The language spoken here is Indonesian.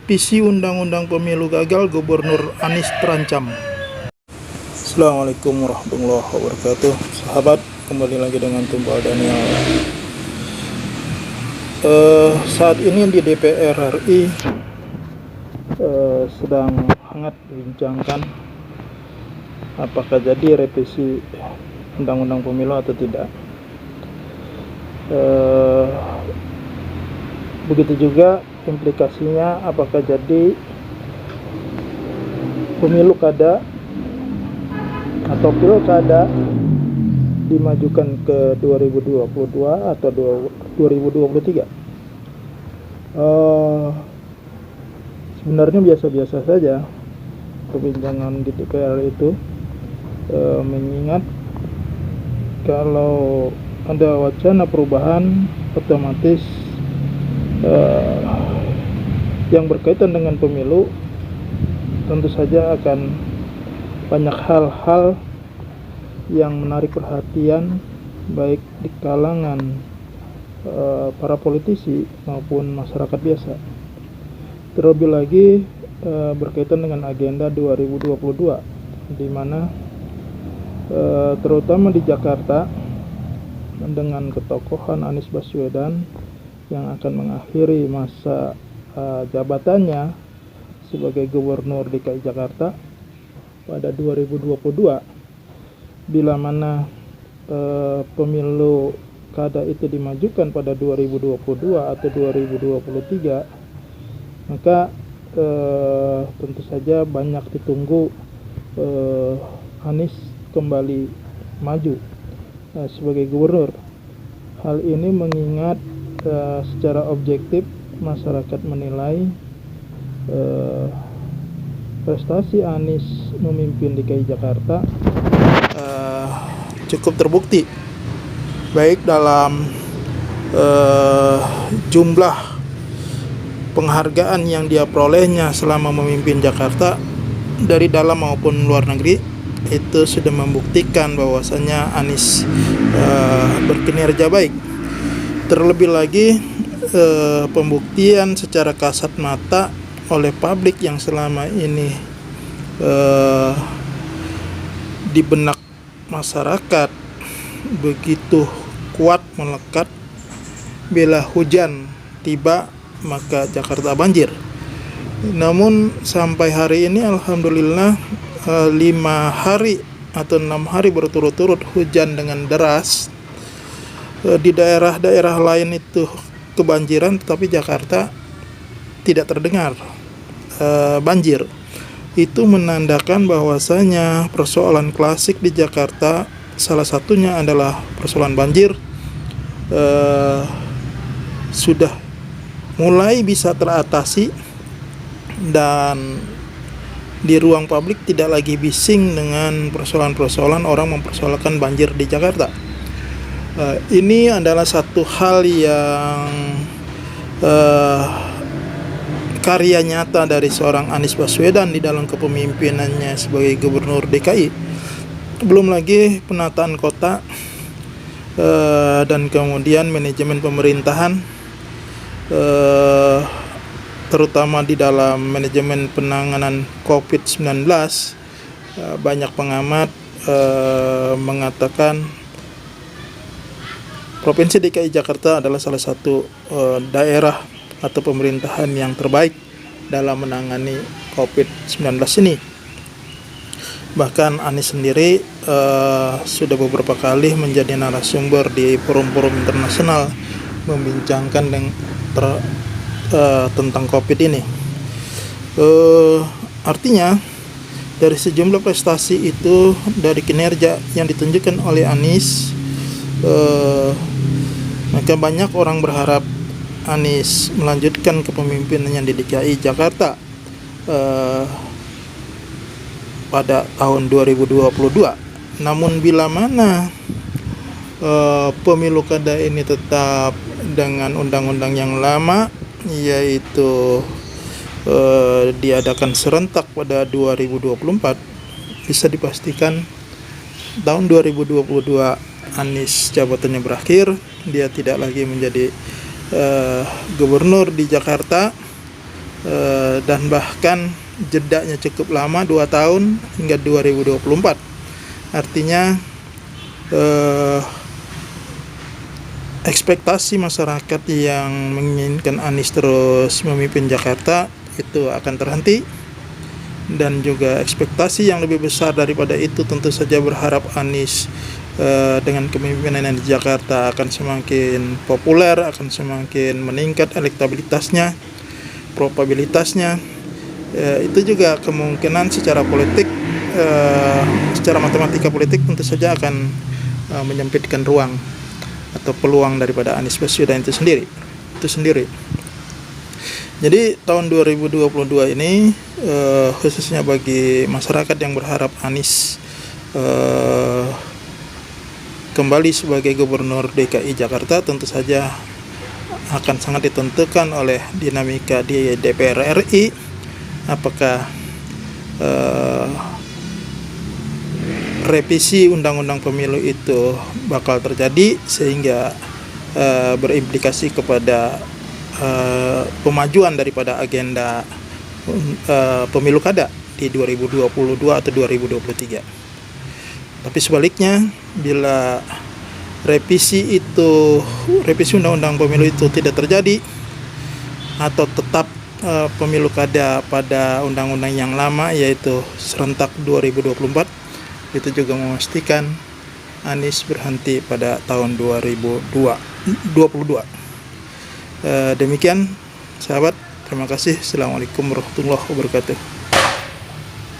Visi Undang-Undang Pemilu gagal, Gubernur Anies terancam. Assalamualaikum warahmatullahi wabarakatuh. Sahabat, kembali lagi dengan Tumpal Daniel. Saat ini di DPR RI sedang hangat dibincangkan apakah jadi revisi Undang-Undang Pemilu atau tidak. Begitu juga implikasinya apakah jadi pemilu kada atau pilkada dimajukan ke 2022 atau 2023. Sebenarnya biasa-biasa saja perbincangan di DPR itu, mengingat kalau ada wacana perubahan otomatis yang berkaitan dengan pemilu tentu saja akan banyak hal-hal yang menarik perhatian baik di kalangan para politisi maupun masyarakat biasa. Terlebih lagi berkaitan dengan agenda 2022, di mana terutama di Jakarta dengan ketokohan Anies Baswedan yang akan mengakhiri masa jabatannya sebagai Gubernur DKI Jakarta pada 2022, bila mana pemilu kada itu dimajukan pada 2022 atau 2023, maka tentu saja banyak ditunggu Anies kembali maju sebagai gubernur. Hal ini mengingat secara objektif masyarakat menilai prestasi Anies memimpin DKI Jakarta cukup terbukti, baik dalam jumlah penghargaan yang dia perolehnya selama memimpin Jakarta dari dalam maupun luar negeri. Itu sudah membuktikan bahwasanya Anies berkinerja baik. Terlebih lagi pembuktian secara kasat mata oleh publik yang selama ini di benak masyarakat begitu kuat melekat, bila hujan tiba maka Jakarta banjir. Namun sampai hari ini alhamdulillah 5 hari atau 6 hari berturut-turut hujan dengan deras. Di daerah-daerah lain itu kebanjiran, tetapi Jakarta tidak terdengar banjir. Itu menandakan bahwasanya persoalan klasik di Jakarta, salah satunya adalah persoalan banjir, sudah mulai bisa teratasi, dan di ruang publik tidak lagi bising dengan persoalan-persoalan orang mempersoalkan banjir di Jakarta. Ini adalah satu hal yang karya nyata dari seorang Anies Baswedan di dalam kepemimpinannya sebagai Gubernur DKI. Belum lagi penataan kota dan kemudian manajemen pemerintahan, terutama di dalam manajemen penanganan COVID-19. Banyak pengamat mengatakan Provinsi DKI Jakarta adalah salah satu daerah atau pemerintahan yang terbaik dalam menangani COVID-19 ini. Bahkan Anies sendiri sudah beberapa kali menjadi narasumber di forum-forum internasional membincangkan tentang COVID ini. Artinya dari sejumlah prestasi itu, dari kinerja yang ditunjukkan oleh Anies, maka banyak orang berharap Anies melanjutkan kepemimpinannya di DKI Jakarta pada tahun 2022. Namun bila mana pemilu kada ini tetap dengan undang-undang yang lama, yaitu diadakan serentak pada 2024, bisa dipastikan tahun 2022 Anies jabatannya berakhir. Dia tidak lagi menjadi gubernur di Jakarta, dan bahkan jedanya cukup lama, 2 tahun hingga 2024. Artinya ekspektasi masyarakat yang menginginkan Anies terus memimpin Jakarta itu akan terhenti, dan juga ekspektasi yang lebih besar daripada itu tentu saja berharap Anies dengan kepemimpinan di Jakarta akan semakin populer, akan semakin meningkat elektabilitasnya, probabilitasnya. Itu juga kemungkinan secara politik, secara matematika politik tentu saja akan menyempitkan ruang atau peluang daripada Anies Baswedan itu sendiri. Jadi tahun 2022 ini khususnya bagi masyarakat yang berharap Anies kembali sebagai Gubernur DKI Jakarta tentu saja akan sangat ditentukan oleh dinamika di DPR RI. Apakah revisi Undang-Undang Pemilu itu bakal terjadi sehingga berimplikasi kepada pemajuan daripada agenda pemilu kada di 2022 atau 2023. Tapi sebaliknya, bila revisi Undang-Undang Pemilu itu tidak terjadi atau tetap pemilu kada pada undang-undang yang lama yaitu serentak 2024, itu juga memastikan Anies berhenti pada tahun 2022. Demikian sahabat, terima kasih. Assalamualaikum warahmatullahi wabarakatuh.